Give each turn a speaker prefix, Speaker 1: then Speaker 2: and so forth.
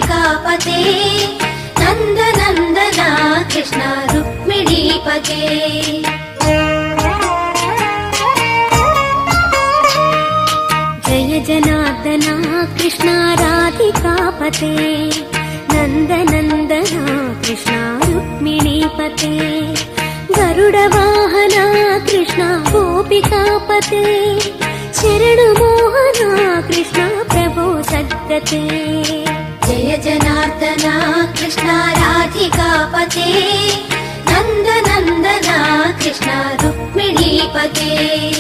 Speaker 1: राधिकापते नंद नंदना कृष्ण रुक्मिणीपते जय जनार्दना कृष्ण राधिकापते नंद नंदना कृष्ण रुक्मिणीपते गरुड वाहना कृष्ण गोपिकापते शरण मोहना कृष्ण प्रभो सद्गते जय जनार्दना कृष्ण राधिकापते नंद नंदना कृष्ण रुक्मिणीपते